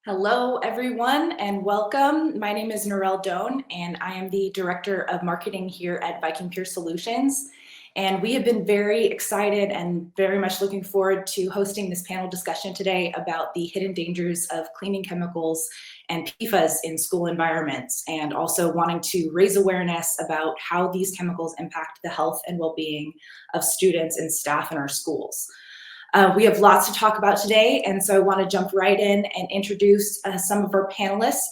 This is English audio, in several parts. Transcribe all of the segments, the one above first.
Hello, everyone, and welcome. My name is Norel Doan, and I am the Director of Marketing here at Viking Pure Solutions. And we have been very excited and very much looking forward to hosting this panel discussion today about the hidden dangers of cleaning chemicals and PFAS in school environments, and also wanting to raise awareness about how these chemicals impact the health and well-being of students and staff in our schools. We have lots to talk about today, and so I want to jump right in and introduce some of our panelists.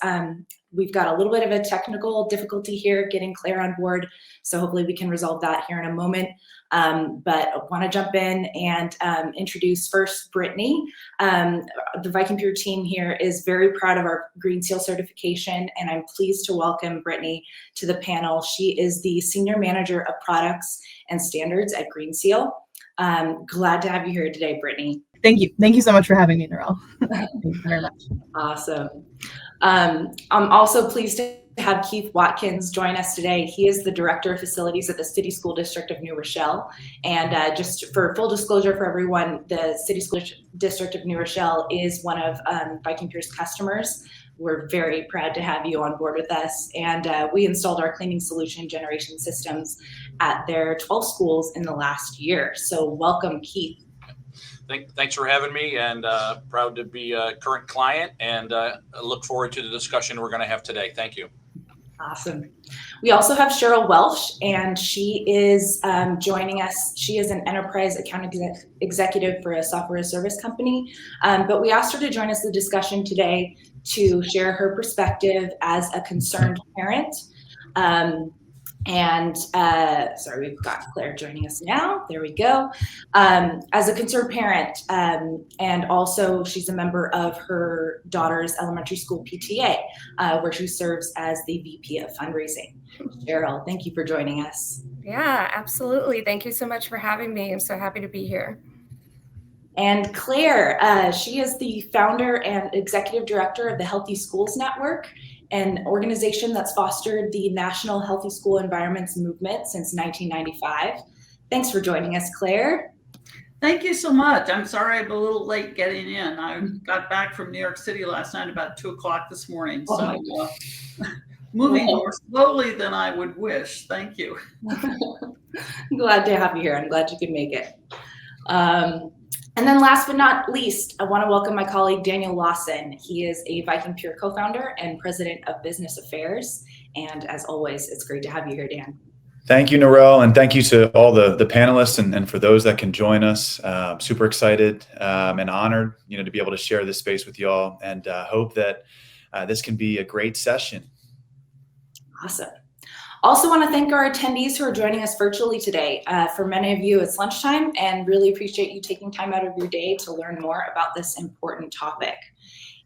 We've got a little bit of a technical difficulty here getting Claire on board, so hopefully we can resolve that here in a moment. But I want to jump in and introduce first Brittany. The Viking Pure team here is very proud of our Green Seal certification, and I'm pleased to welcome Brittany to the panel. She is the Senior Manager of Products and Standards at Green Seal. Glad to have you here today, Brittany. Thank you. Thank you so much for having me, Norel. Thank you very much. Awesome. I'm also pleased to have Keith Watkins join us today. He is the Director of Facilities at the City School District of New Rochelle. And just for full disclosure for everyone, the City School District of New Rochelle is one of Viking Pure's customers. We're very proud to have you on board with us. And we installed our cleaning solution generation systems at their 12 schools in the last year. So welcome, Keith. Thanks for having me, and proud to be a current client, and look forward to the discussion we're going to have today. Thank you. Awesome. We also have Cheryl Welsh, and she is joining us. She is an enterprise account executive for a software as a service company, but we asked her to join us in the discussion today to share her perspective as a concerned parent. Sorry, we've got Claire joining us now. There we go. As a concerned parent, and also she's a member of her daughter's elementary school PTA, where she serves as the VP of fundraising. Cheryl, thank you for joining us. Yeah, absolutely. Thank you so much for having me. I'm so happy to be here. And Claire, she is the founder and executive director of the Healthy Schools Network, an organization that's fostered the National Healthy School Environments movement since 1995. Thanks for joining us, Claire. Thank you so much. I'm sorry I'm a little late getting in. I got back from New York City last night about 2 o'clock this morning. So moving more slowly than I would wish. Thank you. I'm glad to have you here. I'm glad you could make it. And then last but not least, I want to welcome my colleague, Daniel Lawson. He is a Viking Pure co-founder and president of business affairs. And as always, it's great to have you here, Dan. Thank you, Norel, and thank you to all the panelists and for those that can join us. Super excited and honored, to be able to share this space with y'all, and hope that this can be a great session. Awesome. Also want to thank our attendees who are joining us virtually today. For many of you, it's lunchtime, and really appreciate you taking time out of your day to learn more about this important topic.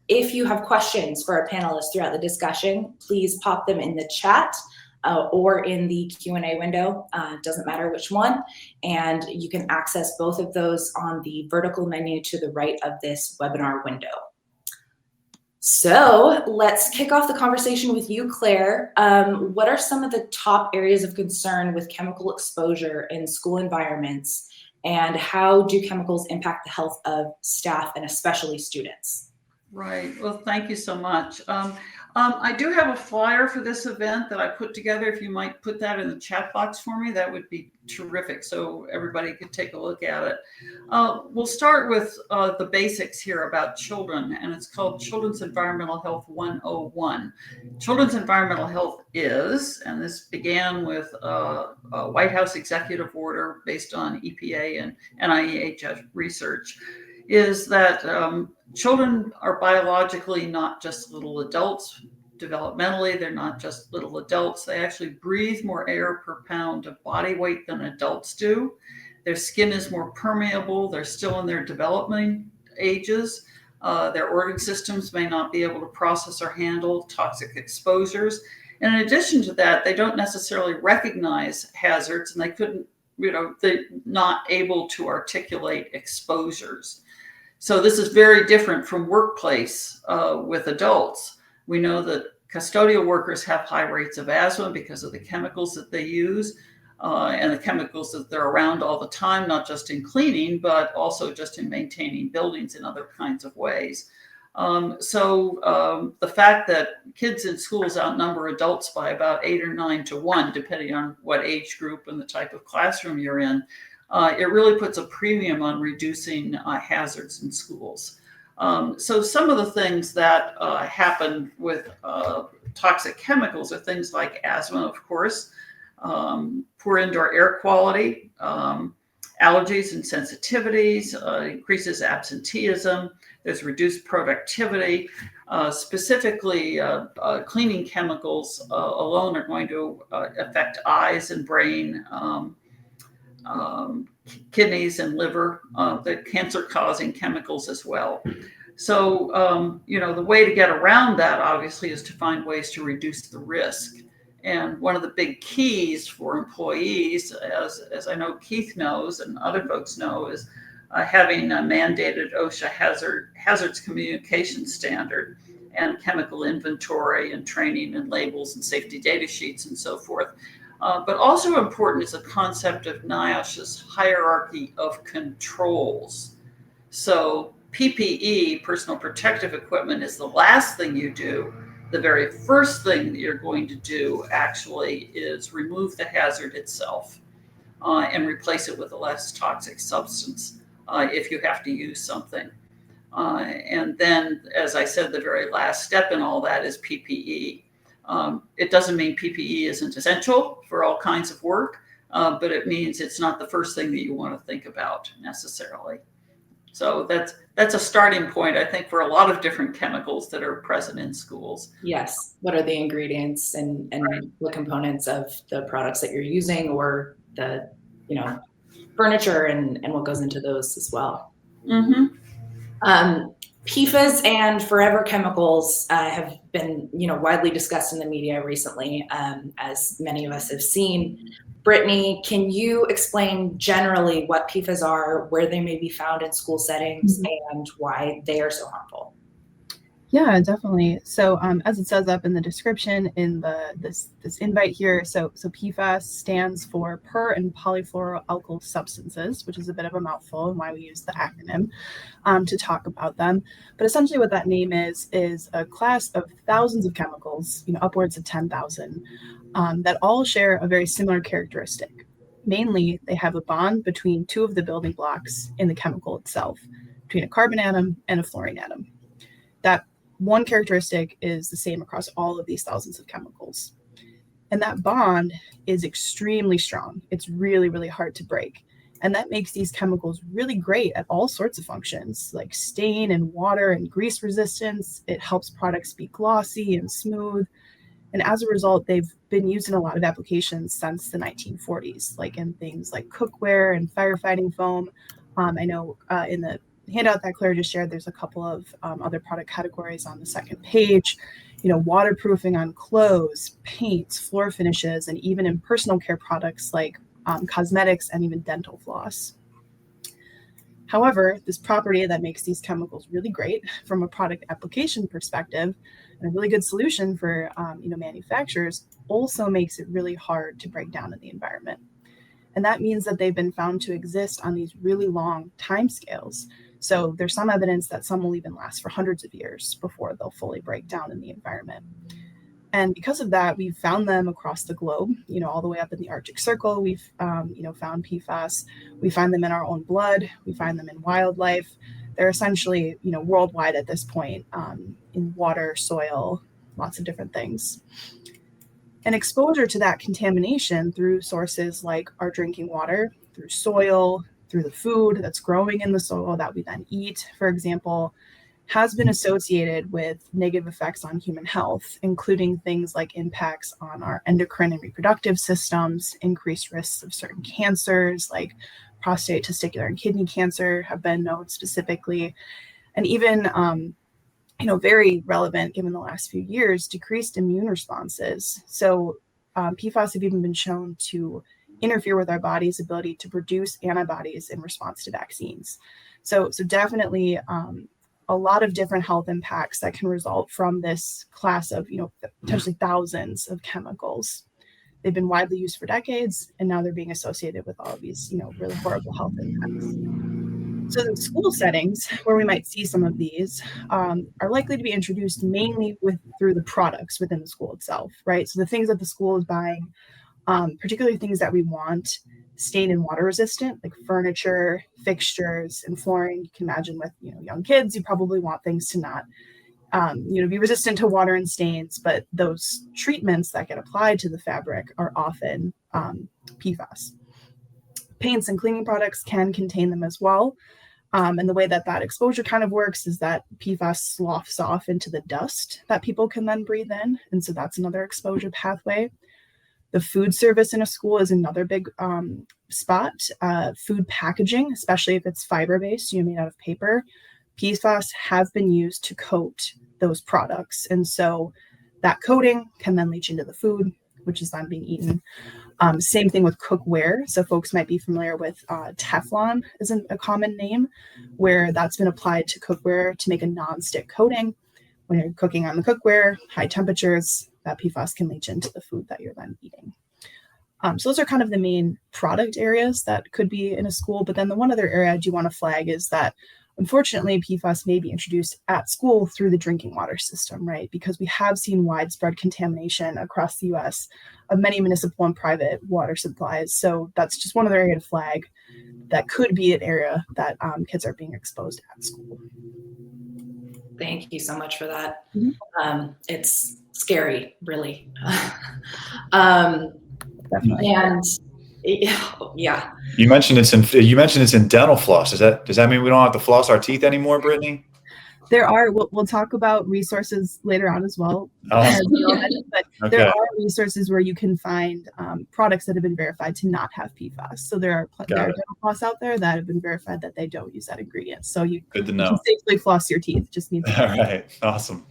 If you have questions for our panelists throughout the discussion, please pop them in the chat or in the Q&A window. Doesn't matter which one. And you can access both of those on the vertical menu to the right of this webinar window. So let's kick off the conversation with you, Claire. What are some of the top areas of concern with chemical exposure in school environments, and how do chemicals impact the health of staff and especially students? Right. Well, thank you so much. I do have a flyer for this event that I put together. If you might put that in the chat box for me, that would be terrific, so everybody could take a look at it. We'll start with the basics here about children, and it's called Children's Environmental Health 101. Children's environmental health is, and this began with a White House executive order based on EPA and NIH research, is that children are biologically not just little adults. Developmentally, they're not just little adults. They actually breathe more air per pound of body weight than adults do. Their skin is more permeable. They're still in their development ages. Their organ systems may not be able to process or handle toxic exposures. And in addition to that, they don't necessarily recognize hazards, and they couldn't, they're not able to articulate exposures. So this is very different from workplace with adults. We know that custodial workers have high rates of asthma because of the chemicals that they use and the chemicals that they're around all the time, not just in cleaning, but also just in maintaining buildings in other kinds of ways. The fact that kids in schools outnumber adults by about 8 or 9 to 1, depending on what age group and the type of classroom you're in, it really puts a premium on reducing hazards in schools. So some of the things that happen with toxic chemicals are things like asthma, of course, poor indoor air quality, allergies and sensitivities, increases absenteeism. There's reduced productivity. Specifically, cleaning chemicals alone are going to affect eyes and brain, kidneys and liver, the cancer-causing chemicals as well. So, the way to get around that, obviously, is to find ways to reduce the risk. And one of the big keys for employees, as I know Keith knows and other folks know, is having a mandated OSHA hazards communication standard and chemical inventory and training and labels and safety data sheets and so forth. But also important is the concept of NIOSH's hierarchy of controls. So PPE, personal protective equipment, is the last thing you do. The very first thing that you're going to do actually is remove the hazard itself and replace it with a less toxic substance if you have to use something. And then, as I said, the very last step in all that is PPE. It doesn't mean PPE isn't essential for all kinds of work, but it means it's not the first thing that you want to think about necessarily. So that's a starting point, I think, for a lot of different chemicals that are present in schools. Yes. What are the ingredients and the components of the products that you're using, or the, furniture and what goes into those as well. Mm-hmm. PFAS and forever chemicals have been, widely discussed in the media recently, as many of us have seen. Brittany, can you explain generally what PFAS are, where they may be found in school settings, and why they are so harmful? Yeah, definitely. So as it says up in the description in this invite here, so PFAS stands for per and polyfluoroalkyl substances, which is a bit of a mouthful and why we use the acronym to talk about them. But essentially what that name is a class of thousands of chemicals, upwards of 10,000, that all share a very similar characteristic. Mainly, they have a bond between two of the building blocks in the chemical itself, between a carbon atom and a fluorine atom. That one characteristic is the same across all of these thousands of chemicals. And that bond is extremely strong. It's really, really hard to break. And that makes these chemicals really great at all sorts of functions, like stain and water and grease resistance. It helps products be glossy and smooth. And as a result, they've been used in a lot of applications since the 1940s, like in things like cookware and firefighting foam. I know in the handout that Claire just shared, there's a couple of other product categories on the second page, waterproofing on clothes, paints, floor finishes, and even in personal care products like cosmetics and even dental floss. However, this property that makes these chemicals really great from a product application perspective and a really good solution for manufacturers also makes it really hard to break down in the environment. And that means that they've been found to exist on these really long timescales. So there's some evidence that some will even last for hundreds of years before they'll fully break down in the environment. And because of that, we've found them across the globe, all the way up in the Arctic Circle. We've, found PFAS. We find them in our own blood. We find them in wildlife. They're essentially, worldwide at this point, in water, soil, lots of different things. And exposure to that contamination through sources like our drinking water, through soil, through the food that's growing in the soil that we then eat, for example, has been associated with negative effects on human health, including things like impacts on our endocrine and reproductive systems, increased risks of certain cancers like prostate, testicular, and kidney cancer have been known specifically, and even very relevant given the last few years, decreased immune responses. So PFAS have even been shown to interfere with our body's ability to produce antibodies in response to vaccines. So definitely a lot of different health impacts that can result from this class of, potentially thousands of chemicals. They've been widely used for decades, and now they're being associated with all of these, really horrible health impacts. So the school settings where we might see some of these are likely to be introduced mainly through the products within the school itself, right? So the things that the school is buying, particularly things that we want stain and water resistant, like furniture, fixtures, and flooring. You can imagine with young kids, you probably want things to not be resistant to water and stains, but those treatments that get applied to the fabric are often PFAS. Paints and cleaning products can contain them as well. And the way that exposure kind of works is that PFAS sloughs off into the dust that people can then breathe in. And so that's another exposure pathway. The food service in a school is another big spot. Food packaging, especially if it's fiber-based, made out of paper. PFAS have been used to coat those products. And so that coating can then leach into the food, which is then being eaten. Same thing with cookware. So folks might be familiar with Teflon isn't a common name, where that's been applied to cookware to make a non-stick coating. When you're cooking on the cookware, high temperatures, that PFAS can leach into the food that you're then eating. So those are kind of the main product areas that could be in a school. But then the one other area I do want to flag is that unfortunately, PFAS may be introduced at school through the drinking water system, right? Because we have seen widespread contamination across the U.S. of many municipal and private water supplies. So that's just one other area to flag that could be an area that kids are being exposed at school. Thank you so much for that. Mhm. It's scary, really. Definitely. And yeah. You mentioned it's in dental floss. Does that mean we don't have to floss our teeth anymore, Brittany? There are, we'll talk about resources later on as well. Oh. But Okay. there are resources where you can find products that have been verified to not have PFAS. So there are dental floss out there that have been verified that they don't use that ingredient. So you Good to can know. safely floss your teeth. Just needs All right. Awesome.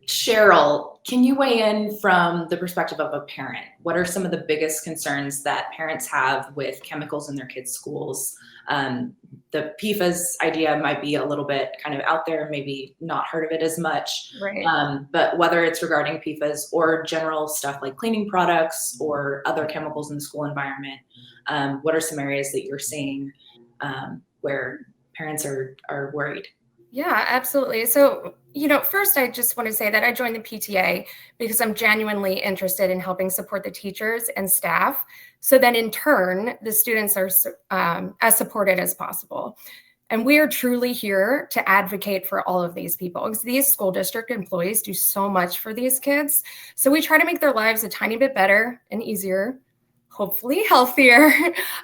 Cheryl, can you weigh in from the perspective of a parent? What are some of the biggest concerns that parents have with chemicals in their kids' schools? The PFAS idea might be a little bit kind of out there, maybe not heard of it as much. Right. But whether it's regarding PFAS or general stuff like cleaning products or other chemicals in the school environment, what are some areas that you're seeing where parents are worried? Yeah, absolutely. So, first, I just want to say that I joined the PTA because I'm genuinely interested in helping support the teachers and staff. So then in turn, the students are as supported as possible. And we are truly here to advocate for all of these people because these school district employees do so much for these kids. So we try to make their lives a tiny bit better and easier, hopefully healthier,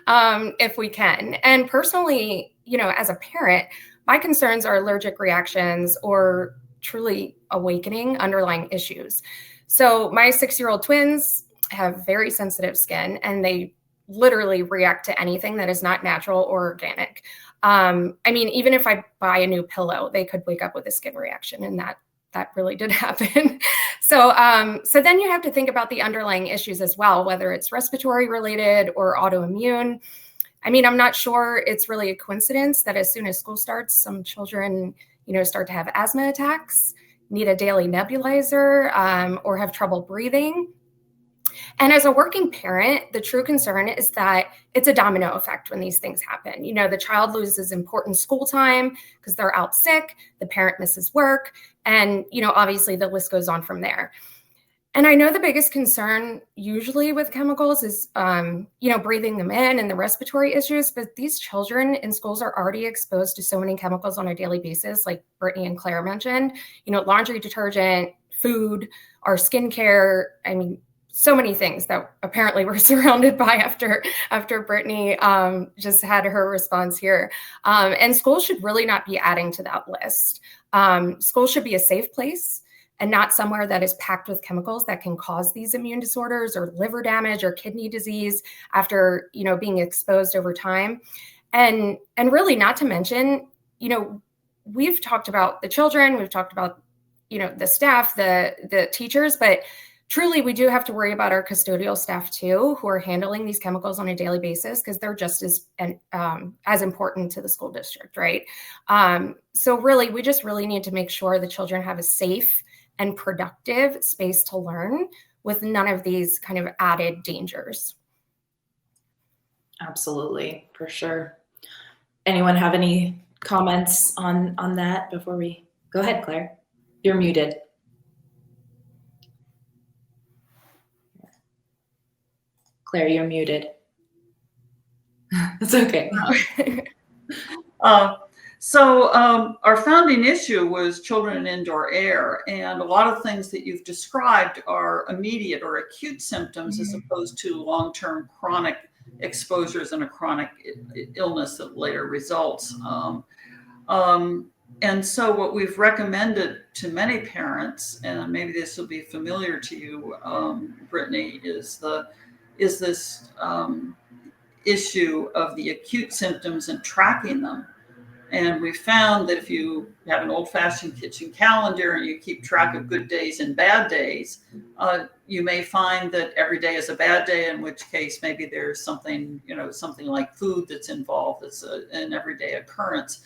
if we can. And personally, as a parent, my concerns are allergic reactions or truly awakening underlying issues. So my 6-year-old twins have very sensitive skin and they literally react to anything that is not natural or organic. Even if I buy a new pillow, they could wake up with a skin reaction, and that really did happen. So then you have to think about the underlying issues as well, whether it's respiratory related or autoimmune. I'm not sure it's really a coincidence that as soon as school starts, some children, start to have asthma attacks, need a daily nebulizer, or have trouble breathing. And as a working parent, the true concern is that it's a domino effect when these things happen. The child loses important school time because they're out sick, the parent misses work, and, obviously the list goes on from there. And I know the biggest concern usually with chemicals is, breathing them in and the respiratory issues, but these children in schools are already exposed to so many chemicals on a daily basis, like Brittany and Claire mentioned, laundry detergent, food, our skincare. So many things that apparently we're surrounded by after Brittany just had her response here. And schools should really not be adding to that list. Schools should be a safe place and not somewhere that is packed with chemicals that can cause these immune disorders or liver damage or kidney disease after, being exposed over time. And really not to mention, we've talked about the children, we've talked about, the staff, the teachers, but truly we do have to worry about our custodial staff too, who are handling these chemicals on a daily basis because they're just as important to the school district, right? So really, we just really need to make sure the children have a safe and productive space to learn with none of these kind of added dangers. Absolutely, for sure. Anyone have any comments on that before we go ahead, Claire? You're muted. Claire, you're muted. It's okay. Our founding issue was children in indoor air, and a lot of things that you've described are immediate or acute symptoms as opposed to long-term chronic exposures and a chronic illness that later results. And so what we've recommended to many parents, and maybe this will be familiar to you, Brittany, is this issue of the acute symptoms and tracking them. And we found that if you have an old-fashioned kitchen calendar and you keep track of good days and bad days, you may find that every day is a bad day, in which case maybe there's something, something like food that's involved. It's an everyday occurrence.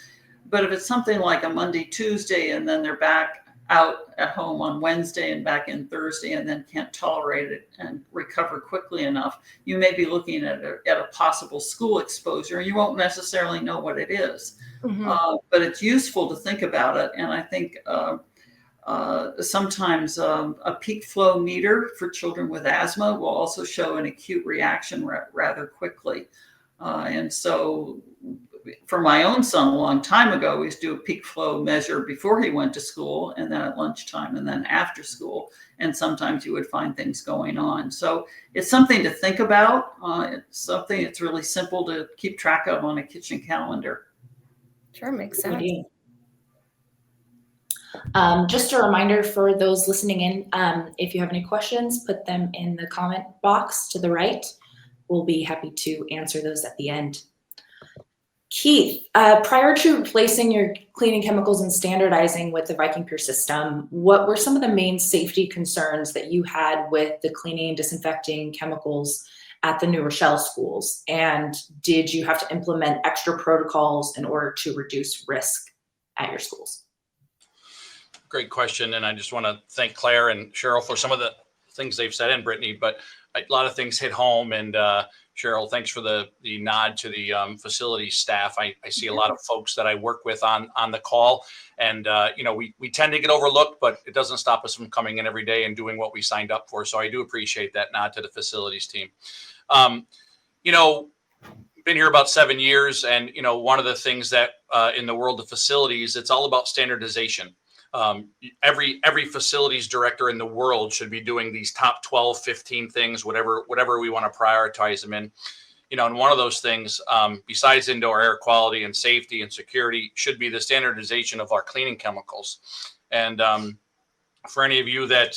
But if it's something like a Monday, Tuesday, and then they're back out at home on Wednesday and back in Thursday and then can't tolerate it and recover quickly enough, you may be looking at a possible school exposure. You won't necessarily know what it is. Mm-hmm. But it's useful to think about it. And I think sometimes a peak flow meter for children with asthma will also show an acute reaction rather quickly. And so for my own son a long time ago, we used to do a peak flow measure before he went to school, and then at lunchtime, and then after school. And sometimes you would find things going on. So it's something to think about. It's something that's really simple to keep track of on a kitchen calendar. Sure, makes sense. Just a reminder for those listening in, if you have any questions, put them in the comment box to the right. We'll be happy to answer those at the end. Keith, prior to replacing your cleaning chemicals and standardizing with the Viking Pure system, what were some of the main safety concerns that you had with the cleaning and disinfecting chemicals at the New Rochelle schools? And did you have to implement extra protocols in order to reduce risk at your schools? Great question. And I just want to thank Claire and Cheryl for some of the things they've said, and Brittany, but a lot of things hit home. And Cheryl, thanks for the nod to the facility staff. I see a lot of folks that I work with on the call, and we tend to get overlooked, but it doesn't stop us from coming in every day and doing what we signed up for. So I do appreciate that nod to the facilities team. Been here about 7 years, and one of the things that in the world of facilities, it's all about standardization. Every facilities director in the world should be doing these top 12, 15 things, whatever we want to prioritize them in. And one of those things, besides indoor air quality and safety and security, should be the standardization of our cleaning chemicals. And for any of you that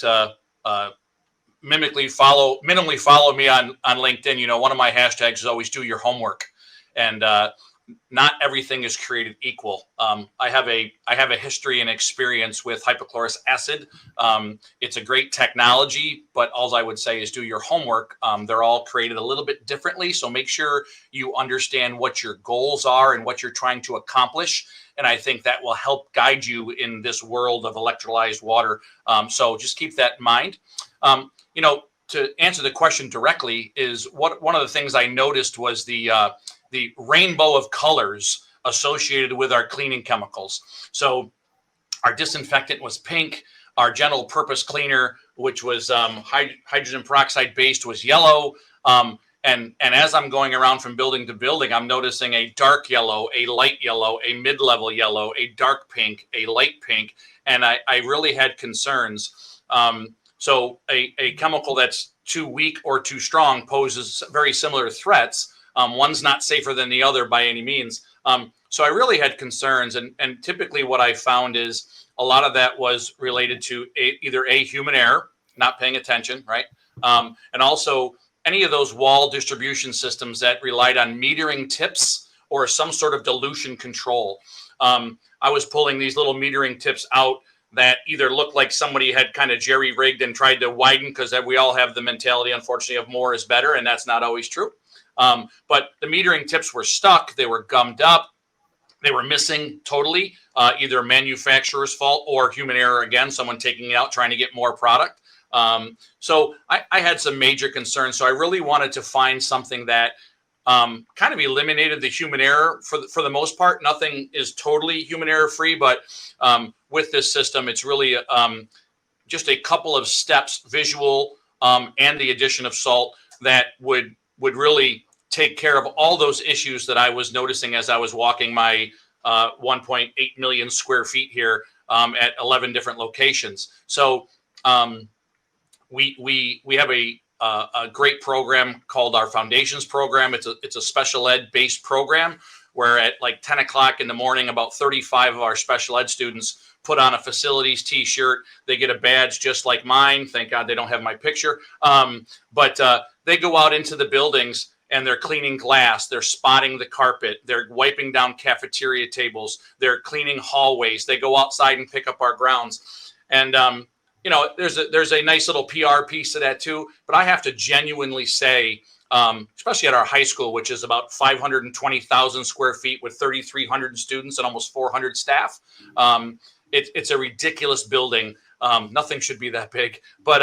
minimally follow me on LinkedIn, one of my hashtags is always do your homework. And not everything is created equal. I have a history and experience with hypochlorous acid. It's a great technology, but all I would say is do your homework. They're all created a little bit differently, so make sure you understand what your goals are and what you're trying to accomplish. And I think that will help guide you in this world of electrolyzed water. So just keep that in mind. To answer the question directly, is one of the things I noticed was the rainbow of colors associated with our cleaning chemicals. So our disinfectant was pink. Our general purpose cleaner, which was hydrogen peroxide based, was yellow. And as I'm going around from building to building, I'm noticing a dark yellow, a light yellow, a mid-level yellow, a dark pink, a light pink. And I really had concerns. So a chemical that's too weak or too strong poses very similar threats. One's not safer than the other by any means. So I really had concerns. And typically what I found is a lot of that was related to either human error, not paying attention, right? And also any of those wall distribution systems that relied on metering tips or some sort of dilution control. I was pulling these little metering tips out that either looked like somebody had kind of jerry-rigged and tried to widen, because we all have the mentality, unfortunately, of more is better, and that's not always true. But the metering tips were stuck, they were gummed up, they were missing totally, either manufacturer's fault or human error again, someone taking it out, trying to get more product. So I had some major concerns. So I really wanted to find something that kind of eliminated the human error for the most part. Nothing is totally human error free, but with this system, it's really just a couple of steps, visual and the addition of salt, that would really take care of all those issues that I was noticing as I was walking my 1.8 million square feet here at 11 different locations. So we have a great program called our Foundations program. It's a special ed based program where at like 10 o'clock in the morning, about 35 of our special ed students put on a facilities t-shirt. They get a badge just like mine. Thank God they don't have my picture. But they go out into the buildings and they're cleaning glass. They're spotting the carpet. They're wiping down cafeteria tables. They're cleaning hallways. They go outside and pick up our grounds. And, there's a nice little PR piece to that too. But I have to genuinely say, especially at our high school, which is about 520,000 square feet with 3,300 students and almost 400 staff. It's a ridiculous building. Nothing should be that big, but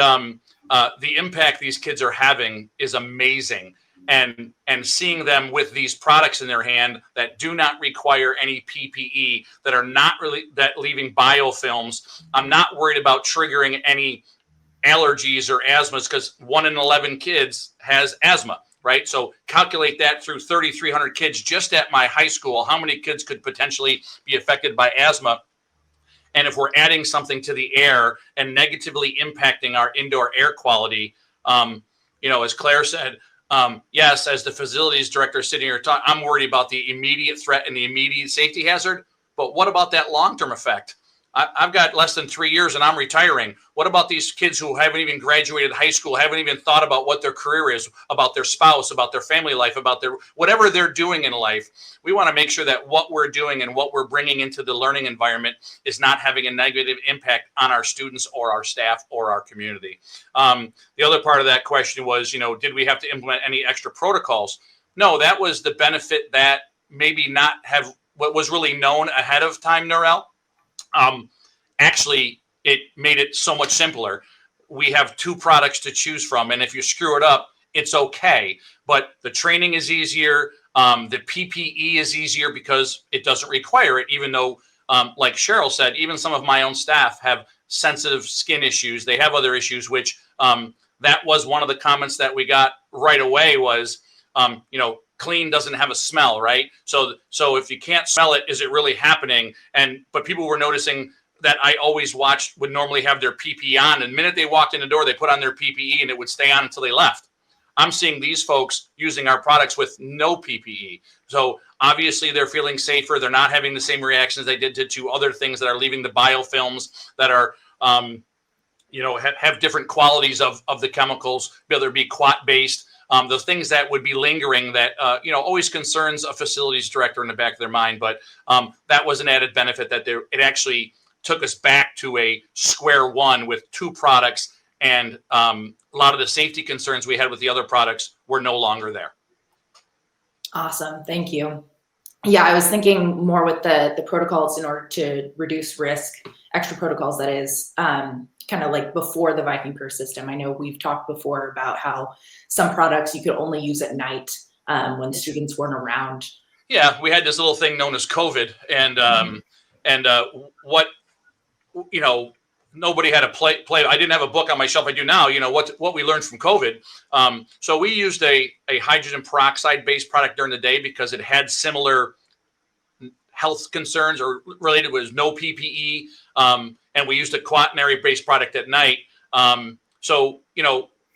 the impact these kids are having is amazing. And seeing them with these products in their hand that do not require any PPE, that are not really that leaving biofilms, I'm not worried about triggering any allergies or asthmas, because 1 in 11 kids has asthma, right? So calculate that through 3,300 kids just at my high school. How many kids could potentially be affected by asthma? And if we're adding something to the air and negatively impacting our indoor air quality, as Claire said, yes, as the facilities director sitting here talking, I'm worried about the immediate threat and the immediate safety hazard. But what about that long-term effect? I've got less than 3 years and I'm retiring. What about these kids who haven't even graduated high school, haven't even thought about what their career is, about their spouse, about their family life, about their whatever they're doing in life? We want to make sure that what we're doing and what we're bringing into the learning environment is not having a negative impact on our students or our staff or our community. The other part of that question was, did we have to implement any extra protocols? No, that was the benefit that maybe not have what was really known ahead of time, Norel. Actually, it made it so much simpler. We have 2 products to choose from, and if you screw it up, it's okay. But the training is easier. The PPE is easier because it doesn't require it, even though, like Cheryl said, even some of my own staff have sensitive skin issues. They have other issues, which that was one of the comments that we got right away was, clean doesn't have a smell, right? So if you can't smell it, is it really happening? But people were noticing that I always would normally have their PPE on. And the minute they walked in the door, they put on their PPE and it would stay on until they left. I'm seeing these folks using our products with no PPE. So obviously they're feeling safer. They're not having the same reactions they did to other things that are leaving the biofilms that are, have different qualities of the chemicals, whether it be quat-based. The things that would be lingering that, always concerns a facilities director in the back of their mind. But that was an added benefit that it actually took us back to a square one with 2 products. And a lot of the safety concerns we had with the other products were no longer there. Awesome. Thank you. Yeah, I was thinking more with the protocols in order to reduce risk, extra protocols, that is, kind of like before the Viking Pure system. I know we've talked before about how some products you could only use at night when the students weren't around. Yeah, we had this little thing known as COVID, and nobody had a play. I didn't have a book on my shelf. I do now. What we learned from COVID. So we used a hydrogen peroxide based product during the day because it had similar health concerns or related with no PPE. And we used a quaternary based product at night.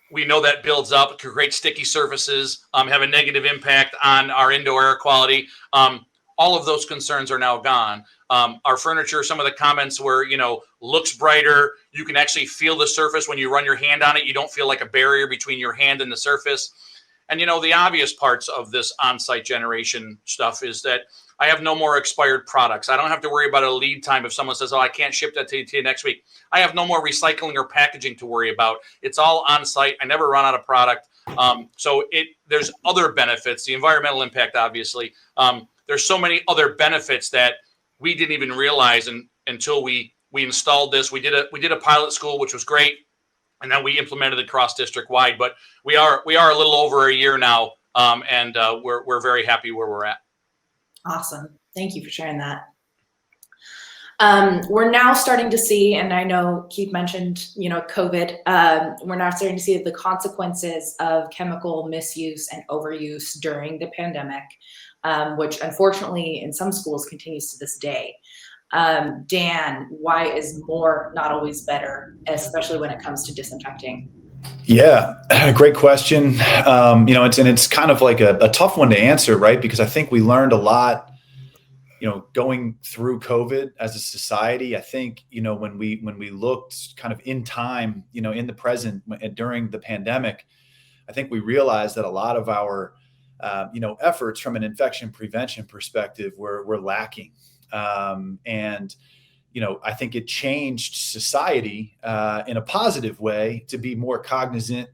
We know that builds up, creates sticky surfaces, have a negative impact on our indoor air quality. All of those concerns are now gone. Our furniture, some of the comments were, looks brighter. You can actually feel the surface when you run your hand on it. You don't feel like a barrier between your hand and the surface. And, the obvious parts of this on-site generation stuff is that I have no more expired products. I don't have to worry about a lead time if someone says, I can't ship that to you next week. I have no more recycling or packaging to worry about. It's all on-site. I never run out of product. There's other benefits, the environmental impact, obviously. There's so many other benefits that we didn't even realize until we installed this. We did a pilot school, which was great. And then we implemented it across district wide, but we are a little over a year now and we're very happy where we're at. Awesome. Thank you for sharing that. We're now starting to see, and I know Keith mentioned, COVID, we're now starting to see the consequences of chemical misuse and overuse during the pandemic, which unfortunately in some schools continues to this day. Dan, why is more not always better, especially when it comes to disinfecting? Yeah, great question. It's kind of like a tough one to answer, right? Because I think we learned a lot, going through COVID as a society. I think, when we looked kind of in time, in the present during the pandemic, I think we realized that a lot of our, efforts from an infection prevention perspective were lacking. I think it changed society in a positive way to be more cognizant,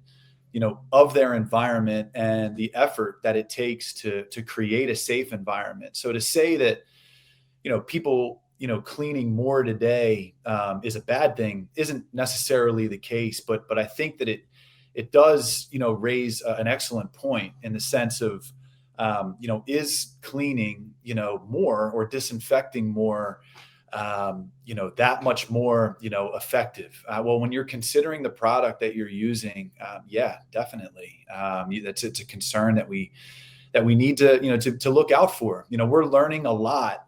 of their environment and the effort that it takes to create a safe environment. So to say that, people, cleaning more today is a bad thing isn't necessarily the case, but I think that it does, raise an excellent point in the sense of, is cleaning, more or disinfecting more, that much more, effective? Well, when you're considering the product that you're using, yeah, definitely. It's a concern that we need to, to look out for. We're learning a lot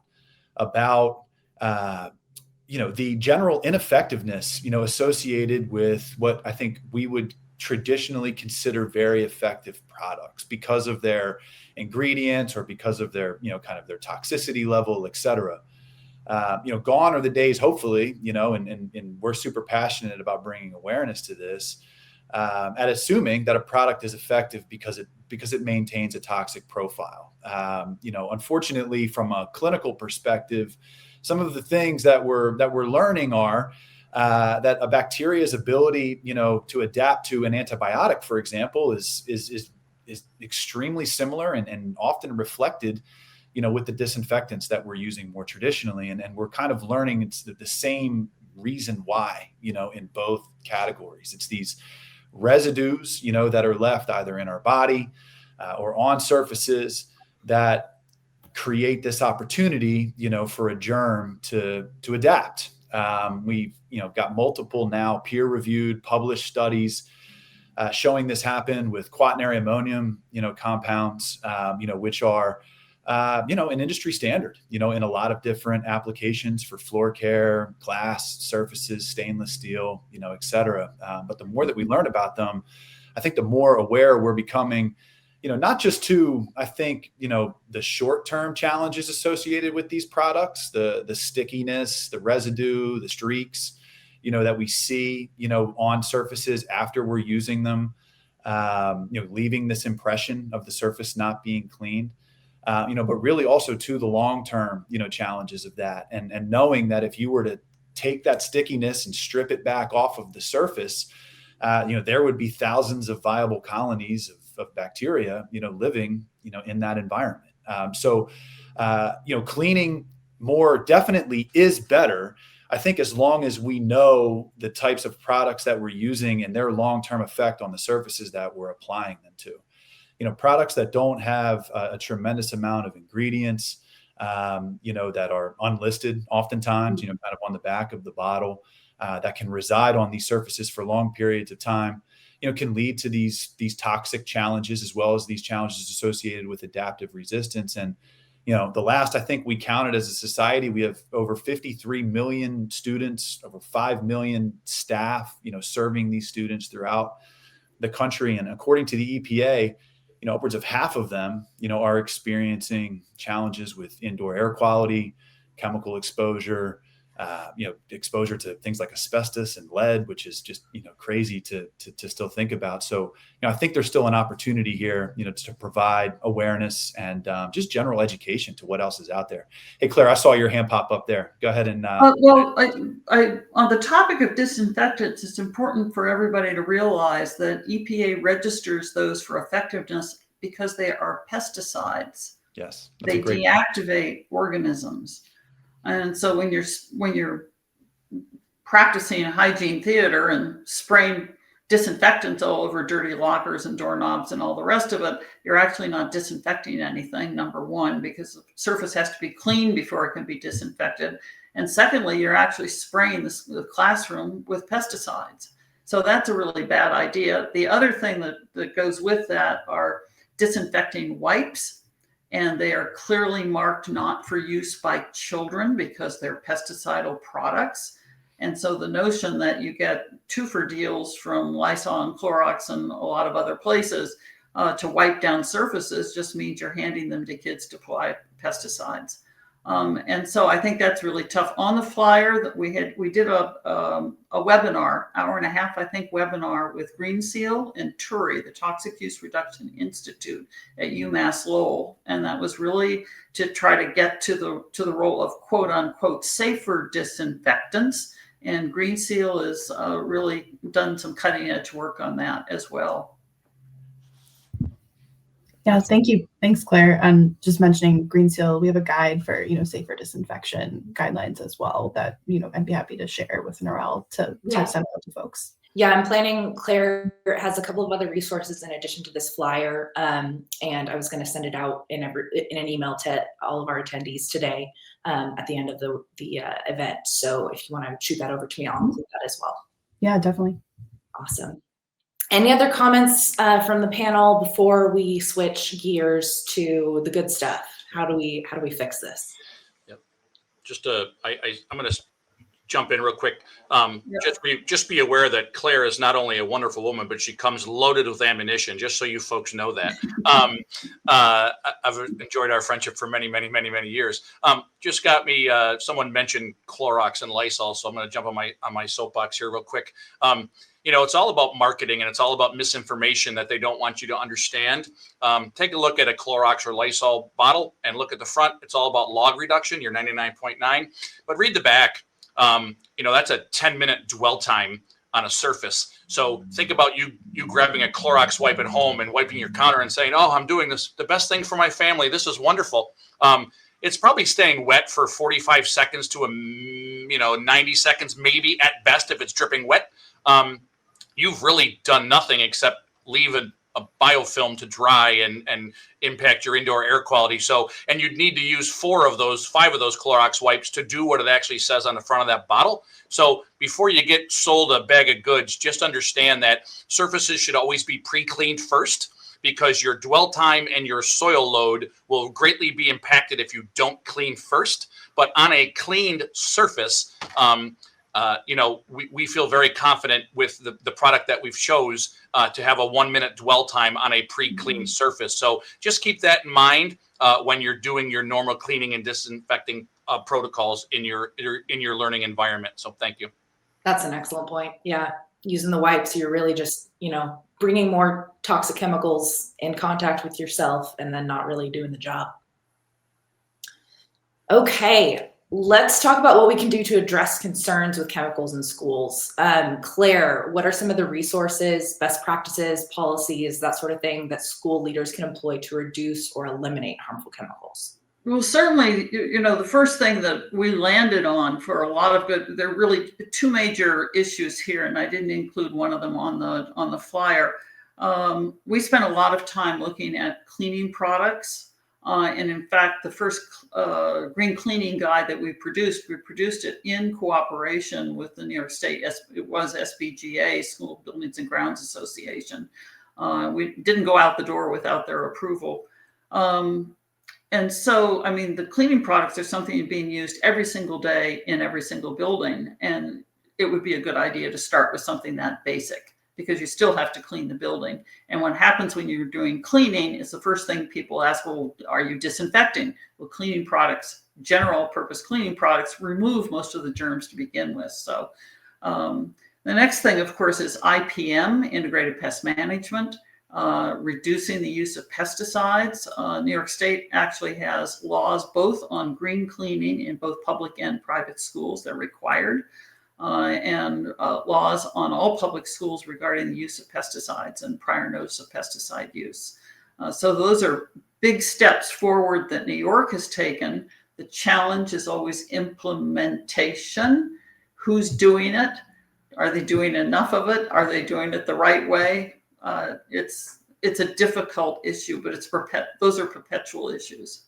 about, the general ineffectiveness, associated with what I think we would traditionally consider very effective products because of their ingredients or because of their, kind of their toxicity level, et cetera. Gone are the days, hopefully, and we're super passionate about bringing awareness to this, at assuming that a product is effective because it maintains a toxic profile. Unfortunately, from a clinical perspective, some of the things that we're learning are that a bacteria's ability, to adapt to an antibiotic, for example, is extremely similar and often reflected, with the disinfectants that we're using more traditionally. And we're kind of learning it's the same reason why, in both categories. It's these residues, that are left either in our body or on surfaces that create this opportunity, for a germ to adapt. We've, got multiple now peer-reviewed, published studies showing this happen with quaternary ammonium, compounds, which are, an industry standard, in a lot of different applications for floor care, glass surfaces, stainless steel, et cetera. But the more that we learn about them, I think the more aware we're becoming, not just to, I think, the short-term challenges associated with these products, the stickiness, the residue, the streaks, that we see, on surfaces after we're using them, leaving this impression of the surface not being cleaned. But really also to the long-term, challenges of that, and knowing that if you were to take that stickiness and strip it back off of the surface, there would be thousands of viable colonies of bacteria, living, in that environment. So cleaning more definitely is better. I think as long as we know the types of products that we're using and their long-term effect on the surfaces that we're applying them to. Products that don't have a tremendous amount of ingredients, that are unlisted oftentimes, kind of on the back of the bottle, that can reside on these surfaces for long periods of time, can lead to these toxic challenges, as well as these challenges associated with adaptive resistance. And, the last, I think we counted as a society, we have over 53 million students, over 5 million staff, serving these students throughout the country. And according to the EPA, upwards of half of them, are experiencing challenges with indoor air quality, chemical exposure, exposure to things like asbestos and lead, which is just, crazy to still think about. So, I think there's still an opportunity here, to provide awareness and just general education to what else is out there. Hey, Claire, I saw your hand pop up there. Go ahead and. Well, I on the topic of disinfectants, it's important for everybody to realize that EPA registers those for effectiveness because they are pesticides. Yes. They deactivate organisms. And so when you're practicing hygiene theater and spraying disinfectants all over dirty lockers and doorknobs and all the rest of it, you're actually not disinfecting anything, number one, because the surface has to be clean before it can be disinfected. And secondly, you're actually spraying the classroom with pesticides. So that's a really bad idea. The other thing that goes with that are disinfecting wipes, and they are clearly marked not for use by children because they're pesticidal products. And so the notion that you get 2-for deals from Lysol and Clorox and a lot of other places to wipe down surfaces just means you're handing them to kids to apply pesticides. And so I think that's really tough. On the flyer that we did a webinar, hour and a half, I think, webinar with Green Seal and TURI, the Toxic Use Reduction Institute at UMass Lowell. And that was really to try to get to the role of quote unquote safer disinfectants. And Green Seal has really done some cutting edge work on that as well. Yeah, thank you. Thanks, Claire. And just mentioning Green Seal, we have a guide for, safer disinfection guidelines as well that, I'd be happy to share with Narelle to send out to folks. Yeah, I'm planning, Claire has a couple of other resources in addition to this flyer. And I was going to send it out in an email to all of our attendees today at the end of the event. So if you want to shoot that over to me, I'll include that as well. Yeah, definitely. Awesome. Any other comments from the panel before we switch gears to the good stuff? How do we fix this? Yep. I'm going to jump in real quick. Just be aware that Claire is not only a wonderful woman, but she comes loaded with ammunition, just so you folks know that. I've enjoyed our friendship for many, many, many, many years. Just got me, someone mentioned Clorox and Lysol, so I'm going to jump on my soapbox here real quick. It's all about marketing and it's all about misinformation that they don't want you to understand. Take a look at a Clorox or Lysol bottle and look at the front. It's all about log reduction, your 99.9, but read the back. That's a 10-minute dwell time on a surface. So think about you grabbing a Clorox wipe at home and wiping your counter and saying, oh, I'm doing this, the best thing for my family. This is wonderful. It's probably staying wet for 45 seconds to 90 seconds, maybe at best, if it's dripping wet. You've really done nothing except leave a biofilm to dry and impact your indoor air quality. So, and you'd need to use 5 of those Clorox wipes to do what it actually says on the front of that bottle. So before you get sold a bag of goods, just understand that surfaces should always be pre-cleaned first, because your dwell time and your soil load will greatly be impacted if you don't clean first. But on a cleaned surface, we feel very confident with the product that we've chose to have a 1-minute dwell time on a pre-cleaned surface. So just keep that in mind when you're doing your normal cleaning and disinfecting protocols in your learning environment. So thank you. That's an excellent point. Yeah, using the wipes, you're really just bringing more toxic chemicals in contact with yourself and then not really doing the job. Okay. Let's talk about what we can do to address concerns with chemicals in schools. Claire, what are some of the resources, best practices, policies, that sort of thing that school leaders can employ to reduce or eliminate harmful chemicals? Well, certainly, the first thing that we landed on for a lot of good, there are really 2 major issues here, and I didn't include one of them on the flyer. We spent a lot of time looking at cleaning products. And in fact, the first green cleaning guide that we produced it in cooperation with the New York State, it was SBGA, School Buildings and Grounds Association. We didn't go out the door without their approval. And so, the cleaning products are something being used every single day in every single building. And it would be a good idea to start with something that basic, because you still have to clean the building. And what happens when you're doing cleaning is the first thing people ask, well, are you disinfecting? Well, cleaning products, general purpose cleaning products, remove most of the germs to begin with. So the next thing, of course, is IPM, Integrated Pest Management, reducing the use of pesticides. New York State actually has laws both on green cleaning in both public and private schools. They're required. And laws on all public schools regarding the use of pesticides and prior notice of pesticide use. So those are big steps forward that New York has taken. The challenge is always implementation. Who's doing it? Are they doing enough of it? Are they doing it the right way? It's a difficult issue, but those are perpetual issues.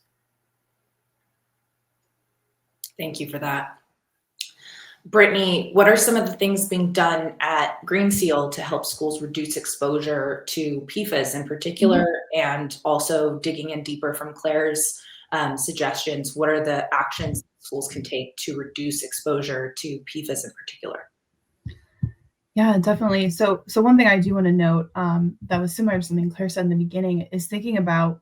Thank you for that. Brittany, what are some of the things being done at Green Seal to help schools reduce exposure to PFAS in particular, and also digging in deeper from Claire's suggestions? What are the actions schools can take to reduce exposure to PFAS in particular? Yeah, definitely. So one thing I do want to note that was similar to something Claire said in the beginning is thinking about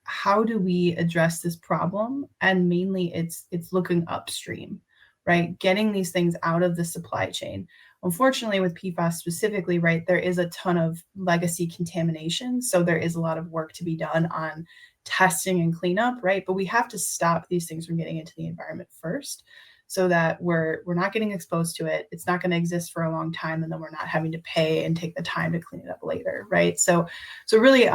how do we address this problem, and mainly it's looking upstream, right? Getting these things out of the supply chain. Unfortunately, with PFAS specifically, right, there is a ton of legacy contamination. So there is a lot of work to be done on testing and cleanup, right? But we have to stop these things from getting into the environment first, so that we're not getting exposed to it. It's not going to exist for a long time, and then we're not having to pay and take the time to clean it up later, right? So really,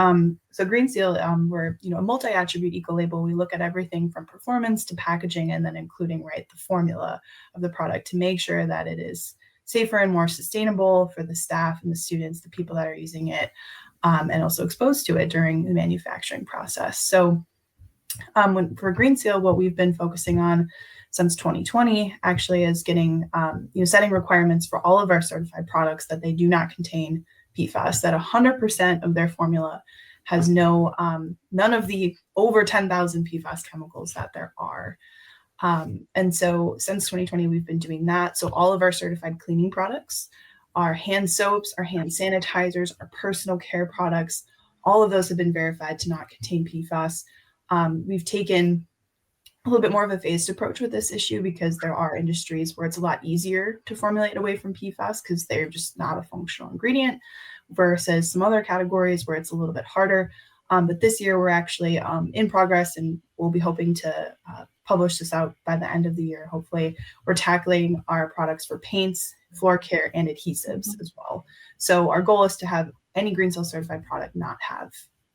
so Green Seal, we're a multi-attribute eco-label. We look at everything from performance to packaging, and then including, right, the formula of the product to make sure that it is safer and more sustainable for the staff and the students, the people that are using it, and also exposed to it during the manufacturing process. So for Green Seal, what we've been focusing on since 2020 actually is getting, setting requirements for all of our certified products that they do not contain PFAS, that 100% of their formula has none of the over 10,000 PFAS chemicals that there are. And so since 2020, we've been doing that. So all of our certified cleaning products, our hand soaps, our hand sanitizers, our personal care products, all of those have been verified to not contain PFAS. We've taken a little bit more of a phased approach with this issue because there are industries where it's a lot easier to formulate away from PFAS because they're just not a functional ingredient, versus some other categories where it's a little bit harder. But this year we're actually in progress, and we'll be hoping to publish this out by the end of the year. Hopefully, we're tackling our products for paints, floor care, and adhesives as well. So our goal is to have any Green Seal certified product not have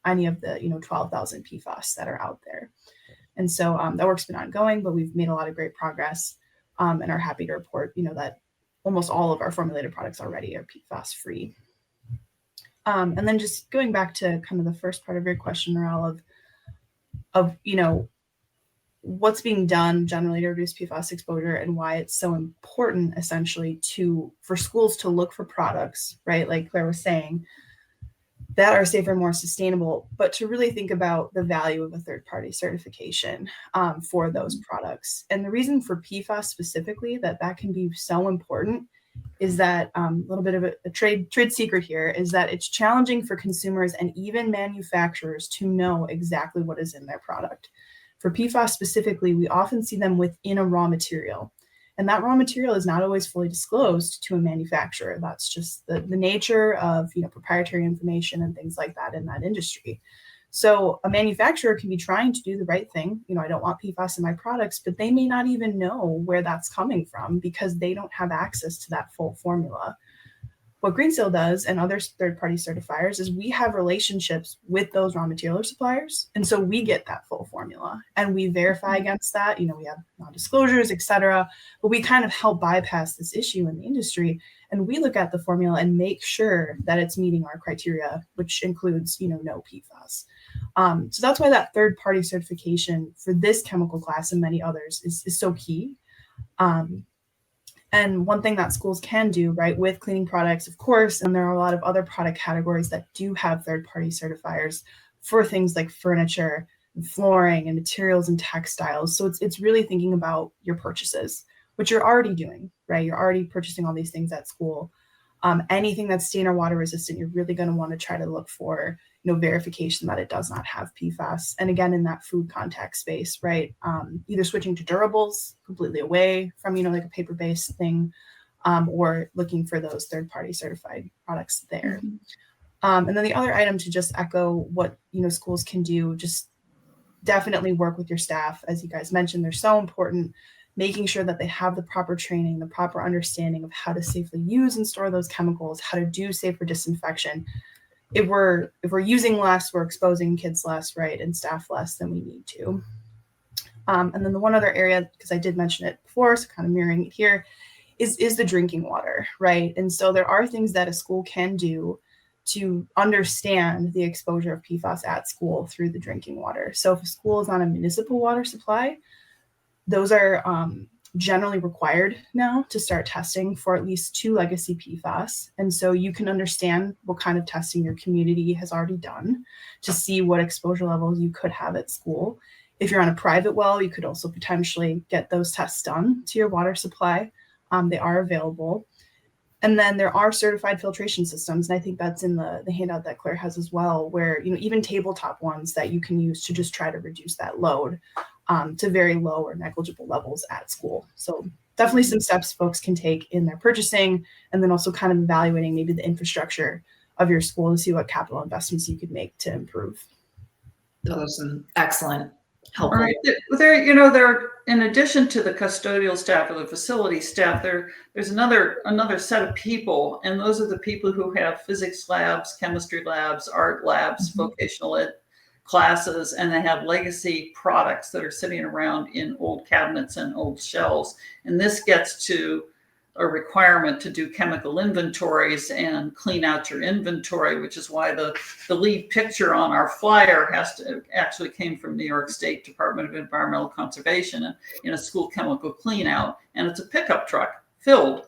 any of the 12,000 PFAS that are out there. And so that work's been ongoing, but we've made a lot of great progress, and are happy to report, that almost all of our formulated products already are PFAS free. And then just going back to kind of the first part of your question, Narelle, of what's being done generally to reduce PFAS exposure and why it's so important, essentially, for schools to look for products, right, like Claire was saying, that are safer and more sustainable, but to really think about the value of a third-party certification for those products. And the reason for PFAS specifically that can be so important is that a little bit of a trade secret here is that it's challenging for consumers and even manufacturers to know exactly what is in their product. For PFAS specifically, we often see them within a raw material. And that raw material is not always fully disclosed to a manufacturer. That's just the nature of proprietary information and things like that in that industry. So a manufacturer can be trying to do the right thing. I don't want PFAS in my products, but they may not even know where that's coming from because they don't have access to that full formula. What Green Seal does, and other third-party certifiers, is we have relationships with those raw material suppliers. And so we get that full formula and we verify against that. We have non-disclosures, et cetera, but we kind of help bypass this issue in the industry. And we look at the formula and make sure that it's meeting our criteria, which includes, no PFAS. So that's why that third-party certification for this chemical class and many others is so key. And one thing that schools can do, right, with cleaning products, of course, and there are a lot of other product categories that do have third-party certifiers for things like furniture, and flooring, and materials and textiles. So it's really thinking about your purchases, which you're already doing, right? You're already purchasing all these things at school. Anything that's stain or water resistant, you're really going to want to try to look for verification that it does not have PFAS. And again, in that food contact space, right? Either switching to durables completely away from, like a paper-based thing, or looking for those third-party certified products there. And then the other item, to just echo what, schools can do, just definitely work with your staff. As you guys mentioned, they're so important, making sure that they have the proper training, the proper understanding of how to safely use and store those chemicals, how to do safer disinfection. If we're using less, we're exposing kids less, right, and staff less than we need to. And then the one other area, because I did mention it before, so kind of mirroring it here, is the drinking water, right? And so there are things that a school can do to understand the exposure of PFAS at school through the drinking water. So if a school is on a municipal water supply, those are generally required now to start testing for at least 2 legacy PFAS. And so you can understand what kind of testing your community has already done to see what exposure levels you could have at school. If you're on a private well, you could also potentially get those tests done to your water supply. They are available. And then there are certified filtration systems. And I think that's in the handout that Claire has as well, where, even tabletop ones that you can use to just try to reduce that load to very low or negligible levels at school. So definitely some steps folks can take in their purchasing, and then also kind of evaluating maybe the infrastructure of your school to see what capital investments you could make to improve. Those are some excellent, helpful. All right. There, in addition to the custodial staff or the facility staff, there's another set of people, and those are the people who have physics labs, chemistry labs, art labs, vocational ed classes, and they have legacy products that are sitting around in old cabinets and old shelves. And this gets to a requirement to do chemical inventories and clean out your inventory, which is why the lead picture on our flyer actually came from New York State Department of Environmental Conservation in a school chemical clean out. And it's a pickup truck filled